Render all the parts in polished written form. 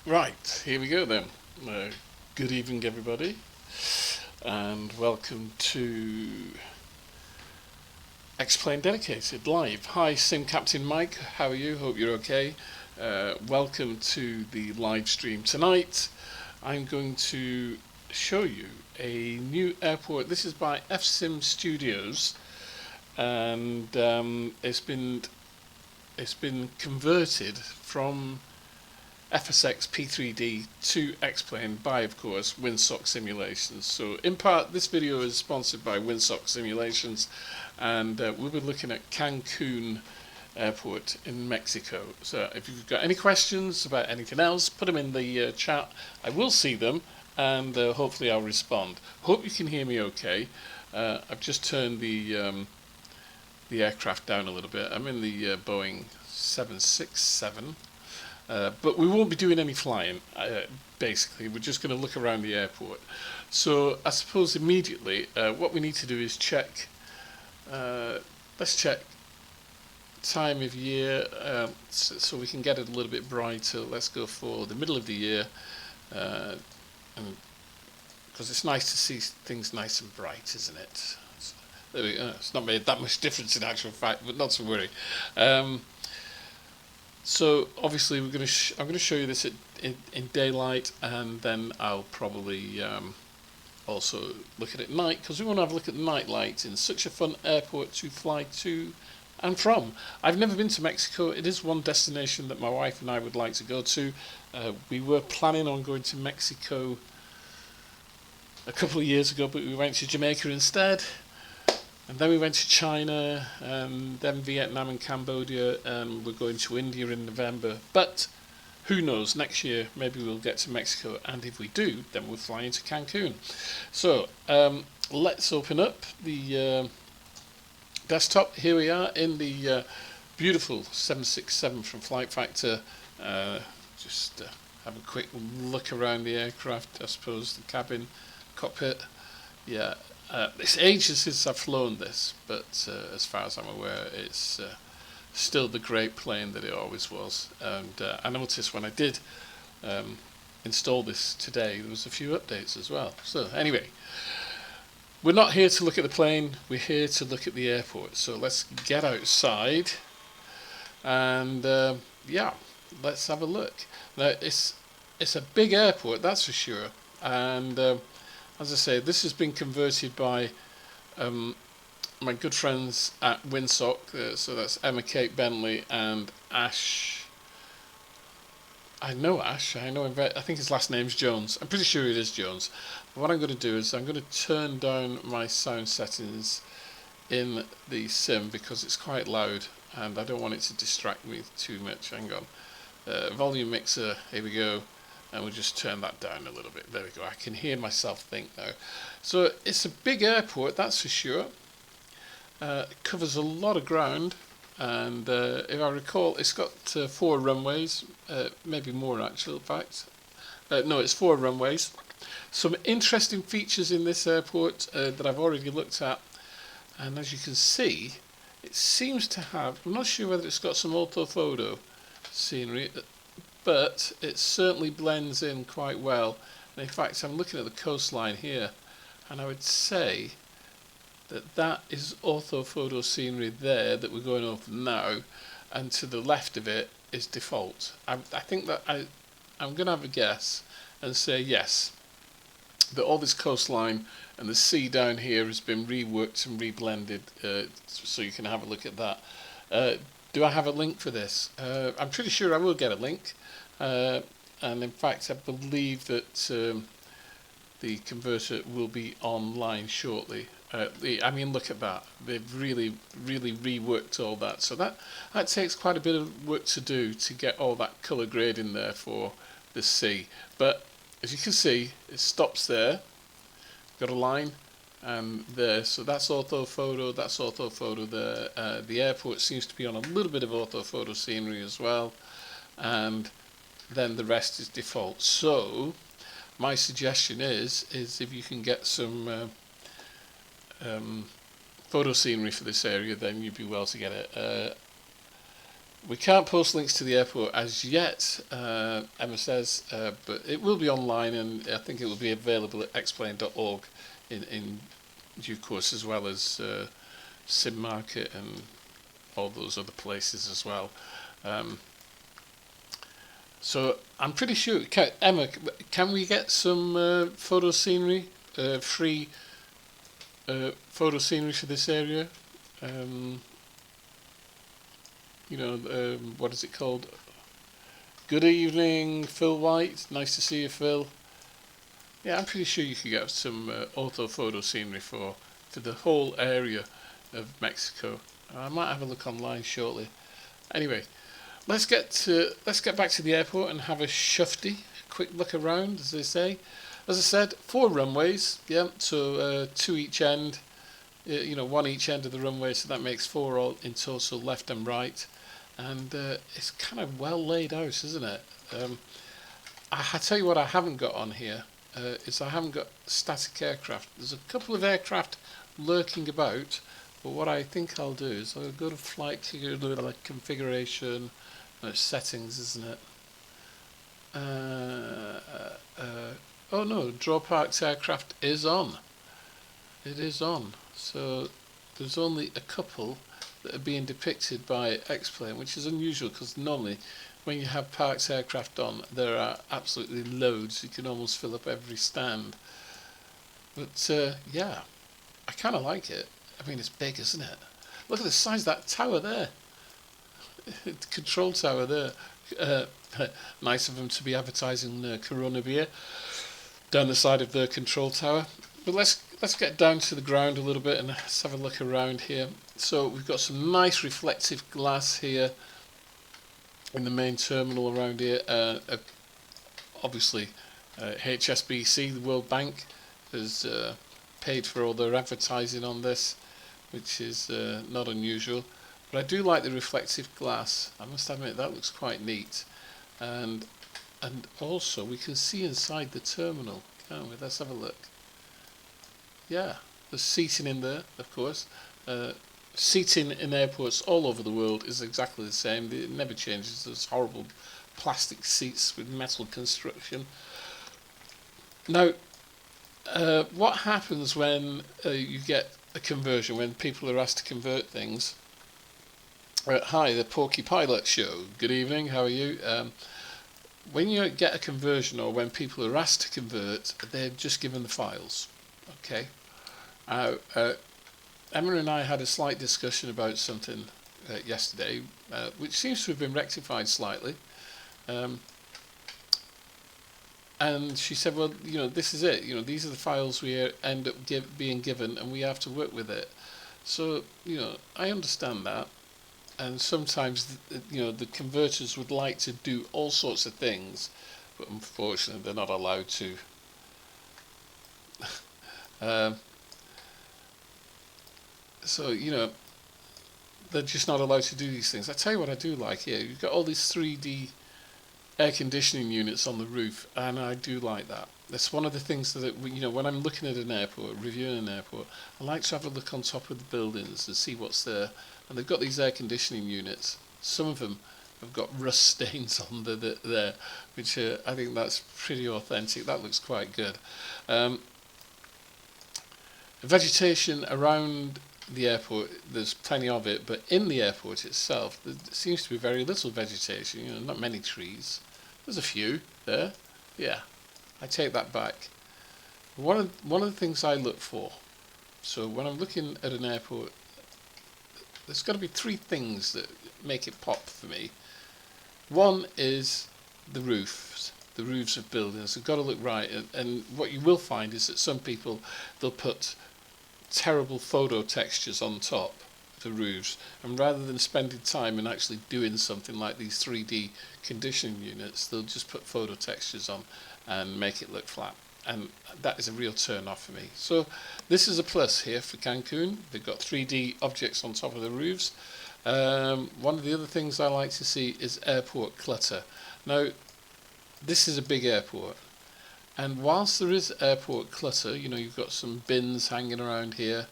Right, here we go then. Good evening, everybody, and welcome to Xplane Dedicated Live. Hi, Sim Captain Mike. How are you? Hope you're okay. Welcome to the live stream tonight. I'm going to show you a new airport. This is by FsimStudios, and it's been converted from FSX P3D to Xplane by, of course, Windsock Simulations. So in part, this video is sponsored by Windsock Simulations, and we'll be looking at Cancun Airport in Mexico. So if you've got any questions about anything else, put them in the chat. I will see them, and hopefully I'll respond. Hope you can hear me okay. I've just turned the aircraft down a little bit. I'm in the Boeing 767. But we won't be doing any flying, basically. We're just going to look around the airport. So I suppose immediately what we need to do is check, let's check time of year so we can get it a little bit brighter. Let's go for the middle of the year, and because it's nice to see things nice and bright, isn't it? There we go. It's not made that much difference in actual fact, but not to worry. So obviously I'm going to show you this in daylight, and then I'll probably also look at it at night, because we want to have a look at the night lights in such a fun airport to fly to and from. I've never been to Mexico. It is one destination that my wife and I would like to go to. We were planning on going to Mexico a couple of years ago, but we went to Jamaica instead. And then we went to China, and then Vietnam and Cambodia, and we're going to India in November. But who knows, next year maybe we'll get to Mexico, and if we do, then we'll fly into Cancun. So let's open up the desktop. Here we are in the beautiful 767 from Flight Factor. Just have a quick look around the aircraft, I suppose, the cabin, cockpit. Yeah. It's ages since I've flown this, but as far as I'm aware, it's still the great plane that it always was. And I noticed when I did install this today, there was a few updates as well. So anyway, we're not here to look at the plane, we're here to look at the airport. So let's get outside, and yeah, let's have a look. Now it's a big airport, that's for sure, and as I say, this has been converted by my good friends at Windsock, so that's Emma Kate Bentley and Ash. I know Ash, I think his last name's Jones. I'm pretty sure it is Jones. But what I'm going to do is I'm going to turn down my sound settings in the sim because it's quite loud and I don't want it to distract me too much. Hang on. Volume mixer, here we go. And we'll just turn that down a little bit. There we go. I can hear myself think now. So it's a big airport, that's for sure. It covers a lot of ground, and if I recall, it's got 4 runways, maybe more actually. In fact, no, it's 4 runways. Some interesting features in this airport that I've already looked at, and as you can see, it seems to have. I'm not sure whether it's got some orthophoto scenery, but it certainly blends in quite well. And in fact, I'm looking at the coastline here, and I would say that is orthophoto scenery there that we're going over now, and to the left of it is default. I think that I'm going to have a guess and say yes, that all this coastline and the sea down here has been reworked and reblended, so you can have a look at that. Do I have a link for this? I'm pretty sure I will get a link. And in fact I believe that the converter will be online shortly. I mean, look at that, they've really reworked all that, so that takes quite a bit of work to do to get all that colour grade in there for the sea. But as you can see, it stops there, got a line and there, so that's orthophoto, there. The airport seems to be on a little bit of orthophoto scenery as well, and then the rest is default. So my suggestion is if you can get some photo scenery for this area, then you'd be well to get it. We can't post links to the airport as yet, Emma says, but it will be online, and I think it will be available at xplane.org in due course, as well as Sim Market and all those other places as well. So I'm pretty sure, Emma, can we get some photo scenery, free photo scenery for this area? What is it called? Good evening, Phil White. Nice to see you, Phil. Yeah, I'm pretty sure you could get some ortho photo scenery for the whole area of Mexico. I might have a look online shortly. Anyway, let's get back to the airport and have a shufty, quick look around, as they say. As I said, 4 runways. Yeah, so 2 each end. 1 each end of the runway, so that makes 4 all in total, left and right. And it's kind of well laid out, isn't it? I tell you what I haven't got on here is I haven't got static aircraft. There's a couple of aircraft lurking about, but what I think I'll do is I'll go to flight configuration, settings, isn't it? Oh no, draw parked aircraft is on. It is on. So there's only a couple that are being depicted by Xplane, which is unusual because normally when you have parked aircraft on, there are absolutely loads. You can almost fill up every stand. But yeah, I kind of like it. I mean, it's big, isn't it? Look at the size of that tower there. Control tower there. Nice of them to be advertising Corona beer down the side of the control tower. But let's get down to the ground a little bit and let's have a look around here. So we've got some nice reflective glass here in the main terminal around here. Obviously, HSBC, the World Bank, has paid for all their advertising on this, which is not unusual. But I do like the reflective glass. I must admit that looks quite neat. And also we can see inside the terminal, can't we? Let's have a look. Yeah, there's seating in there, of course. Seating in airports all over the world is exactly the same. It never changes. There's horrible plastic seats with metal construction. Now, what happens when you get a conversion, when people are asked to convert things? Hi, the Porky Pilot Show. Good evening, how are you? When you get a conversion, or when people are asked to convert, they're just given the files. Okay. Emma and I had a slight discussion about something yesterday, which seems to have been rectified slightly. And she said, well, this is it. These are the files we end up being given, and we have to work with it. So, I understand that. And sometimes, the converters would like to do all sorts of things, but unfortunately they're not allowed to. So, they're just not allowed to do these things. I tell you what I do like here. You've got all these 3D air conditioning units on the roof, and I do like that. That's one of the things that, when I'm looking at an airport, reviewing an airport, I like to have a look on top of the buildings and see what's there. And they've got these air conditioning units. Some of them have got rust stains on there, which I think that's pretty authentic. That looks quite good. Vegetation around the airport, there's plenty of it, but in the airport itself, there seems to be very little vegetation. Not many trees. There's a few there. Yeah, I take that back. One of the things I look for. So when I'm looking at an airport, there's got to be 3 things that make it pop for me. One is the roofs of buildings. They've got to look right, and what you will find is that some people, they'll put terrible photo textures on top of the roofs, and rather than spending time and actually doing something like these 3D conditioning units, they'll just put photo textures on and make it look flat. And that is a real turn off for me. So this is a plus here for Cancun. They've got 3D objects on top of the roofs. One of the other things I like to see is airport clutter. Now, this is a big airport, and whilst there is airport clutter, you've got some bins hanging around here,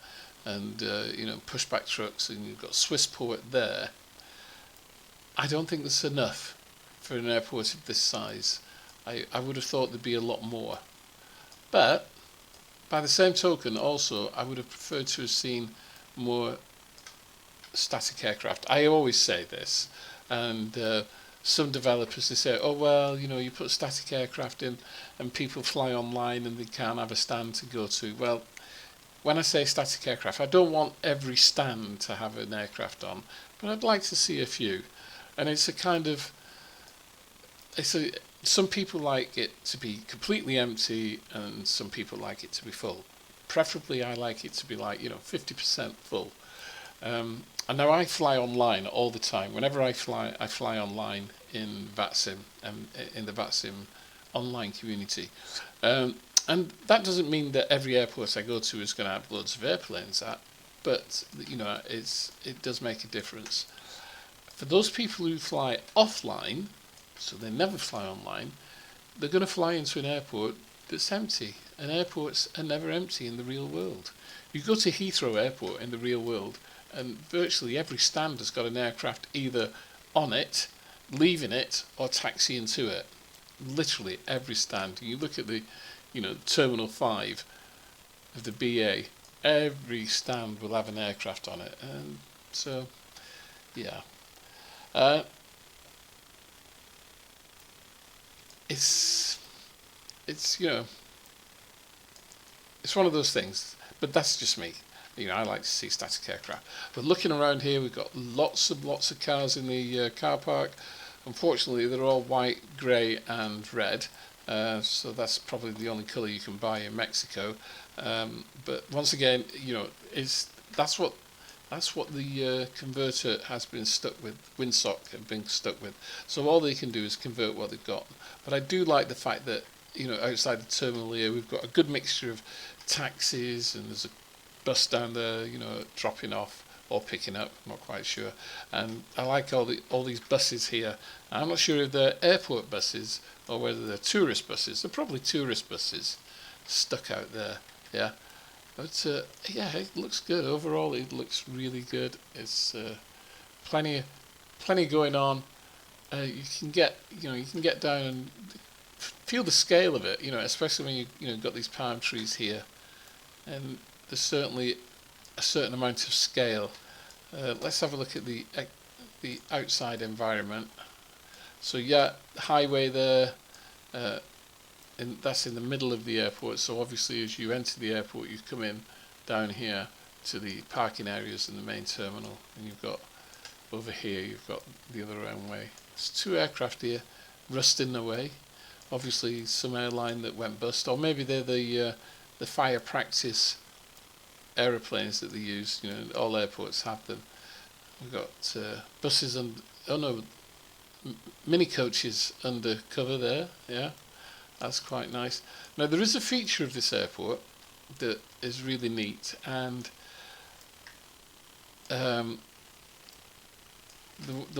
and pushback trucks, and you've got Swissport there. I don't think that's enough for an airport of this size. I would have thought there'd be a lot more. But by the same token, also, I would have preferred to have seen more static aircraft. I always say this, and some developers, they say, oh well, you know, you put static aircraft in and people fly online and they can't have a stand to go to. Well, when I say static aircraft, I don't want every stand to have an aircraft on, but I'd like to see a few. And it's a kind of, some people like it to be completely empty and some people like it to be full. Preferably I like it to be like, 50% full. And now I fly online all the time. Whenever I fly online in VATSIM, in the VATSIM online community. And that doesn't mean that every airport I go to is going to have loads of airplanes at, but it does make a difference. For those people who fly offline, so they never fly online, they're going to fly into an airport that's empty. And airports are never empty in the real world. You go to Heathrow Airport in the real world, and virtually every stand has got an aircraft either on it, leaving it, or taxiing to it. Literally every stand. You look at the, Terminal 5 of the BA, every stand will have an aircraft on it. And so, yeah. It's it's one of those things, but that's just me. I like to see static aircraft. But looking around here, we've got lots of cars in the car park. Unfortunately, they're all white, grey, and red. So that's probably the only colour you can buy in Mexico. But once again, that's what the converter has been stuck with. Windsock have been stuck with. So all they can do is convert what they've got. But I do like the fact that outside the terminal here, we've got a good mixture of taxis, and there's a bus down there, dropping off or picking up, I'm not quite sure. And I like all these buses here. I'm not sure if they're airport buses or whether they're tourist buses. They're probably tourist buses stuck out there, yeah. But yeah, it looks good. Overall, it looks really good. It's plenty going on. You can get down and feel the scale of it, especially when you got these palm trees here, and there's certainly a certain amount of scale. Let's have a look at the outside environment. So yeah, the highway there, that's in the middle of the airport. So obviously, as you enter the airport, you come in down here to the parking areas in the main terminal, and you've got over here, you've got the other runway. There's 2 aircraft here, rusting away. Obviously, some airline that went bust, or maybe they're the fire practice aeroplanes that they use. All airports have them. We've got buses and mini coaches under cover there. Yeah, that's quite nice. Now there is a feature of this airport that is really neat, and there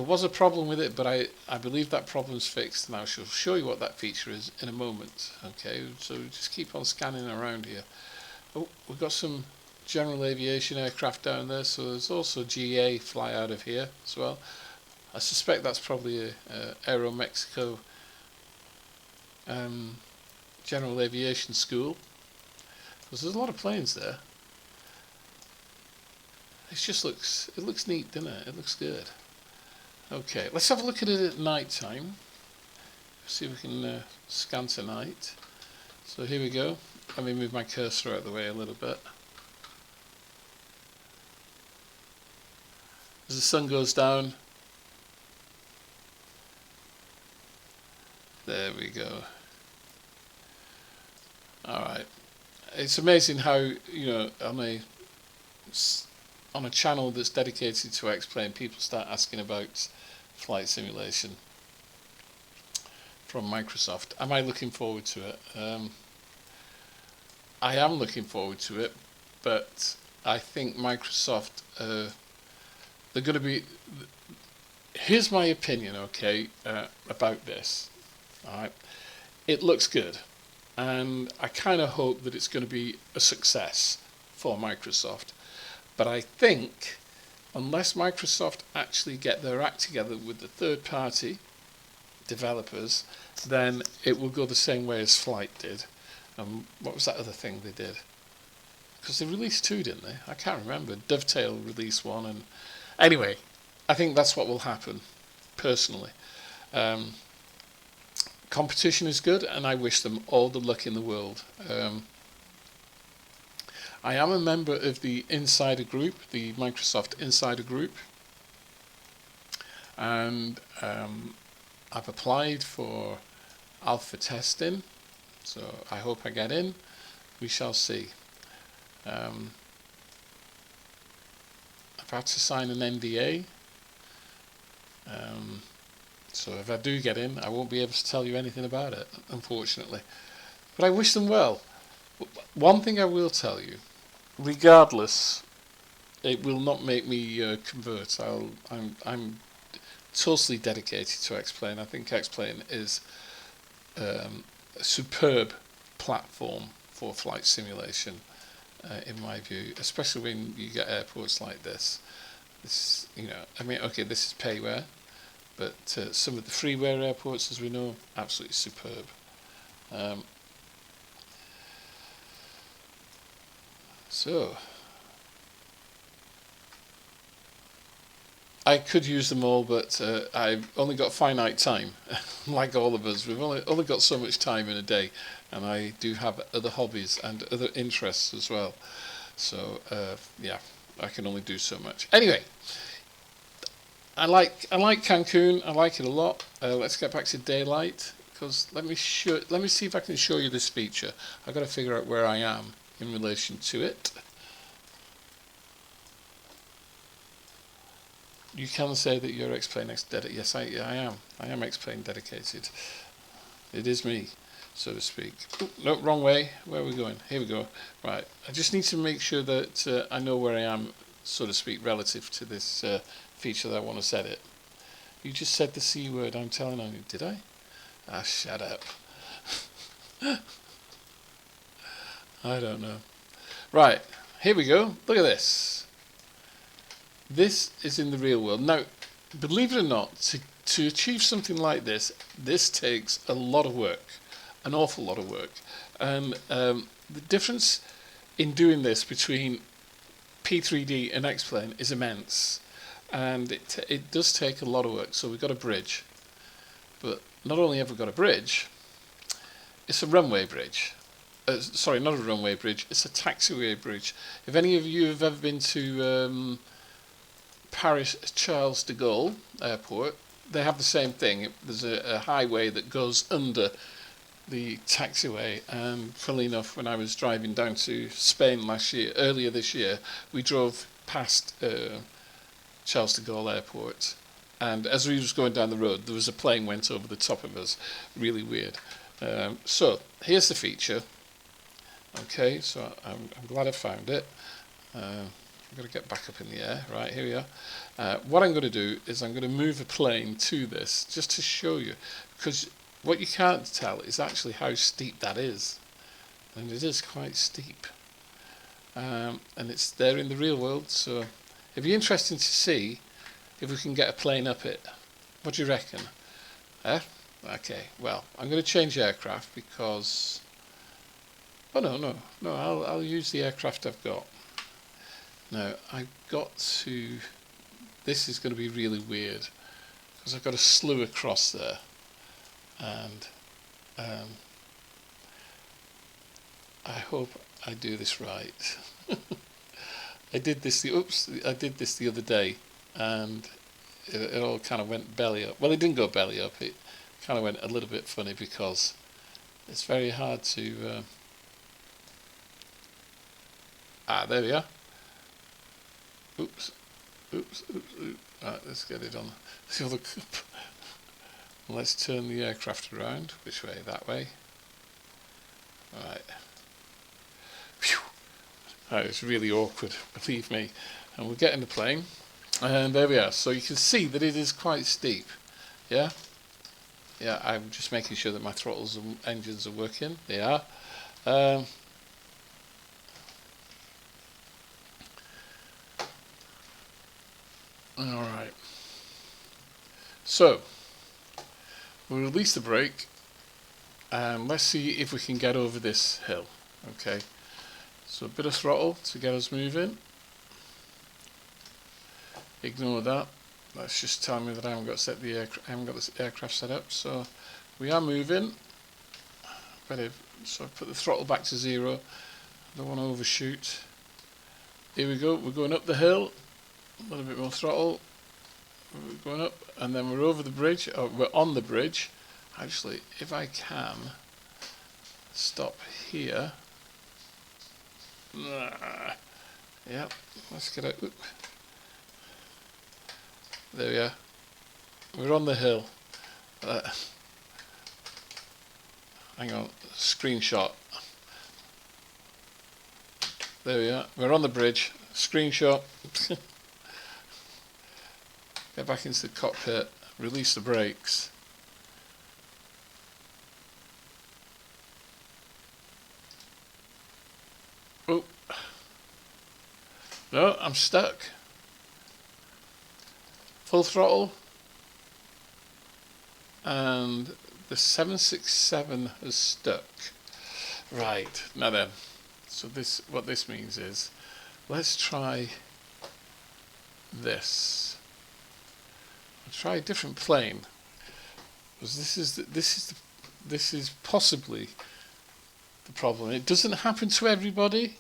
was a problem with it, but I believe that problem's fixed, and I shall show you what that feature is in a moment. Okay, so just keep on scanning around here. Oh, we've got some general aviation aircraft down there, so there's also GA fly out of here as well. I suspect that's probably a Aero Mexico general aviation school, because there's a lot of planes there. It looks neat, doesn't it? It looks good. Okay, let's have a look at it at night time. See if we can scan tonight. So here we go. Let me move my cursor out of the way a little bit. As the sun goes down, there we go. Alright, it's amazing how, on a channel that's dedicated to Xplane, people start asking about flight simulation from Microsoft. Am I looking forward to it? I am looking forward to it, but I think Microsoft, they're going to be... Here's my opinion, okay, about this. Alright, it looks good, and I kind of hope that it's going to be a success for Microsoft. But I think unless Microsoft actually get their act together with the third-party developers, then it will go the same way as Flight did. What was that other thing they did? Because they released two, didn't they? I can't remember. Dovetail released one, and anyway, I think that's what will happen, personally. Competition is good, and I wish them all the luck in the world. I am a member of the Insider Group, the Microsoft Insider Group, and I've applied for alpha testing, so I hope I get in. We shall see. I've had to sign an NDA, so if I do get in, I won't be able to tell you anything about it, unfortunately. But I wish them well. One thing I will tell you, regardless, it will not make me convert. I'm totally dedicated to Xplane. I think Xplane is a superb platform for flight simulation, in my view, especially when you get airports like this. This, I mean, okay, this is payware, but some of the freeware airports, as we know, absolutely superb. So I could use them all, but I've only got finite time. Like all of us, we've only got so much time in a day, and I do have other hobbies and other interests as well. So yeah, I can only do so much. Anyway, I like Cancun. I like it a lot. Let's get back to daylight, because let me see if I can show you this feature. I've got to figure out where I am in relation to it. You can say that you're Xplane dedicated. Yes, I am. I am Xplane dedicated. It is me, so to speak. Ooh, no, wrong way. Where are we going? Here we go. Right. I just need to make sure that I know where I am, so to speak, relative to this feature that I want to set it. You just said the C word. I'm telling on you. Did I? Ah, shut up. I don't know. Right. Here we go. Look at this. This is in the real world. Now, believe it or not, to achieve something like this, this takes a lot of work, an awful lot of work. And the difference in doing this between P3D and Xplane is immense. And it does take a lot of work. So we've got a bridge. But not only have we got a bridge, it's a runway bridge. Sorry, not a runway bridge, it's a taxiway bridge. If any of you have ever been to Paris Charles de Gaulle Airport, they have the same thing. There's a highway that goes under the taxiway, and funnily enough, when I was driving down to Spain earlier this year, we drove past Charles de Gaulle Airport, and as we was going down the road, there was a plane went over the top of us. Really weird. So here's the feature. Okay, so I'm glad I found it. I'm going to get back up in the air. Right, here we are. What I'm going to do is I'm going to move a plane to this, just to show you, because what you can't tell is actually how steep that is. And it is quite steep. And it's there in the real world, so it'd be interesting to see if we can get a plane up it. What do you reckon? Okay, well, I'm going to change aircraft because... Oh, no, I'll use the aircraft I've got. Now, I've got to... This is going to be really weird, because I've got a slew across there. And I hope I do this right. I did this the other day, and it all kind of went belly up. Well, it didn't go belly up. It kind of went a little bit funny because it's very hard to... there we are. Oops. Right, let's get it on the other cup. Let's turn the aircraft around. Which way? That way. Right. Phew. That is really awkward, believe me. And we'll get in the plane. And there we are. So you can see that it is quite steep. Yeah? Yeah, I'm just making sure that my throttles and engines are working. They are. Alright. So, we'll release the brake and let's see if we can get over this hill. Okay. So a bit of throttle to get us moving. Ignore that. That's just telling me that I haven't got this aircraft set up. So we are moving. So I put the throttle back to 0. Don't want to overshoot. Here we go. We're going up the hill. A little bit more throttle. We're going up, and then we're over the bridge. Oh, we're on the bridge. Actually, if I can stop here. Yep. Let's get out. Oop. There we are. We're on the hill. Hang on. Screenshot. There we are. We're on the bridge. Screenshot. Get back into the cockpit. Release the brakes. Oh. No, I'm stuck. Full throttle. And the 767 is stuck. Right, now then. So what this means is, let's try this. I'll try a different plane, because this is possibly the problem. It doesn't happen to everybody.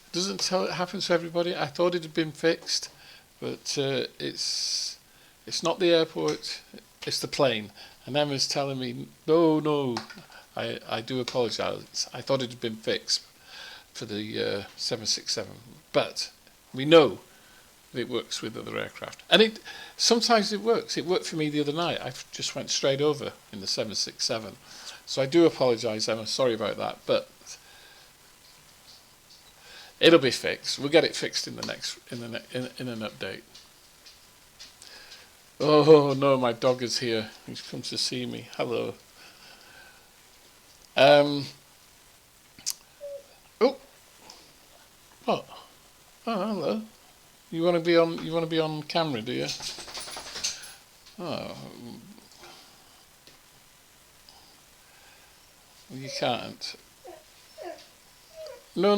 It doesn't happen to everybody. I thought it had been fixed, but it's not the airport. It's the plane. And Emma's telling me, no. I do apologise. I thought it had been fixed for the 767, but we know that it works with other aircraft, and sometimes it works. It worked for me the other night. I just went straight over in the 767, so I do apologise, Emma. Sorry about that, but it'll be fixed. We'll get it fixed in an update. Oh no, my dog is here. He's come to see me. Hello. Oh, what? Oh, hello. You want to be on? You want to be on camera, do you? Oh, you can't. No,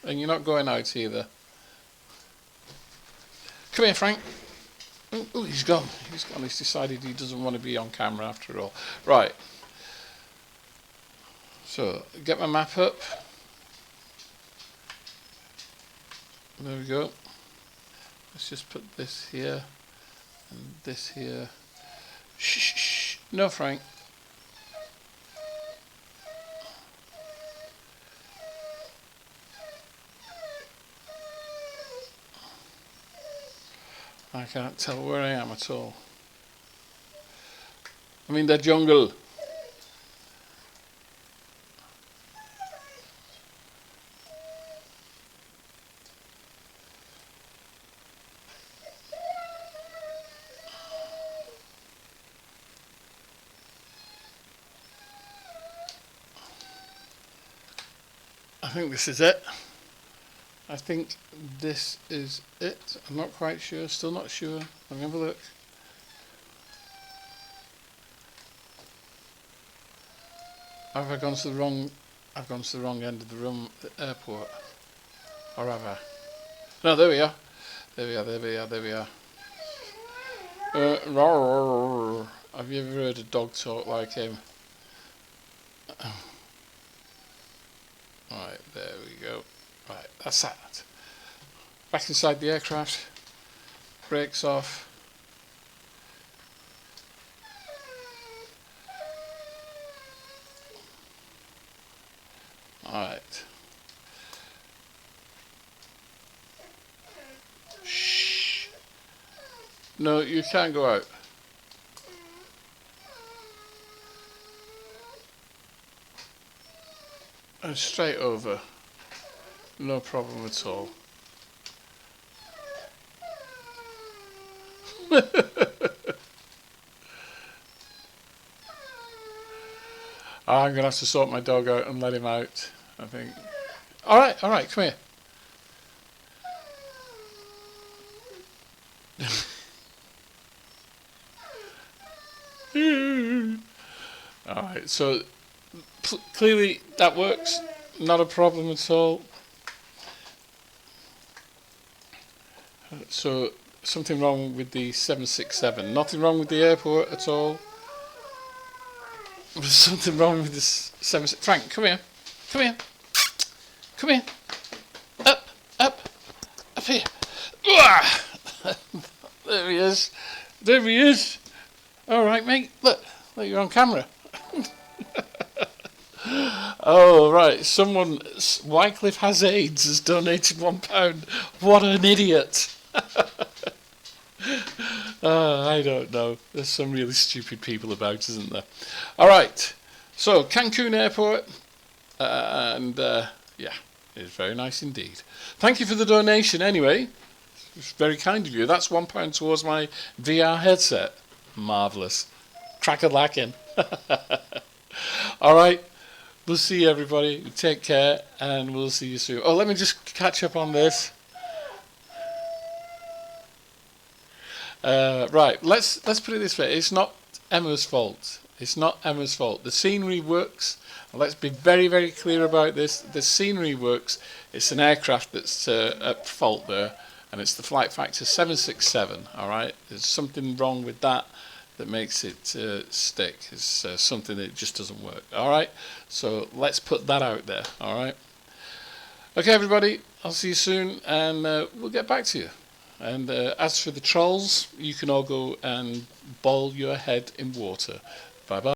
and you're not going out either. Come here, Frank. Oh, he's gone. He's gone. He's decided he doesn't want to be on camera after all. Right. So, get my map up. There we go. Let's just put this here and this here. Shh. No, Frank. I can't tell where I am at all. I'm in the jungle. I think this is it. I think this is it. I'm not quite sure. Still not sure. Let me have a look. Have I gone to the wrong? I've gone to the wrong end of the airport. Or have I? No, there we are. There we are. Have you ever heard a dog talk like him? Right, there we go. Right, that's that. Back inside the aircraft. Brakes off. Alright. Shh. No, you can't go out. And straight over. No problem at all. I'm going to have to sort my dog out and let him out, I think. Alright, come here. Alright, so clearly that works, not a problem at all. So something wrong with the 767, nothing wrong with the airport at all. There's something wrong with this 76. Frank, come here, come here, come here, up, up here. There he is, there he is. Alright mate, look, you're on camera. Oh right, someone, Wycliffe has AIDS, has donated £1. What an idiot. I don't know, there's some really stupid people about, isn't there? Alright, so Cancun Airport, and yeah, it's very nice indeed. Thank you for the donation anyway, it's very kind of you. That's £1 towards my VR headset. Marvellous. Crack-a-lackin'. Alright, we'll see everybody, take care, and we'll see you soon. Oh, let me just catch up on this. Right, let's put it this way, it's not Emma's fault. It's not Emma's fault. The scenery works. Let's be very, very clear about this. The scenery works. It's an aircraft that's at fault there, and it's the flight factor 767. Alright, there's something wrong with that makes it stick. It's something that just doesn't work. Alright, so let's put that out there. Alright, okay everybody, I'll see you soon, and we'll get back to you. And as for the trolls, you can all go and boil your head in water. Bye bye.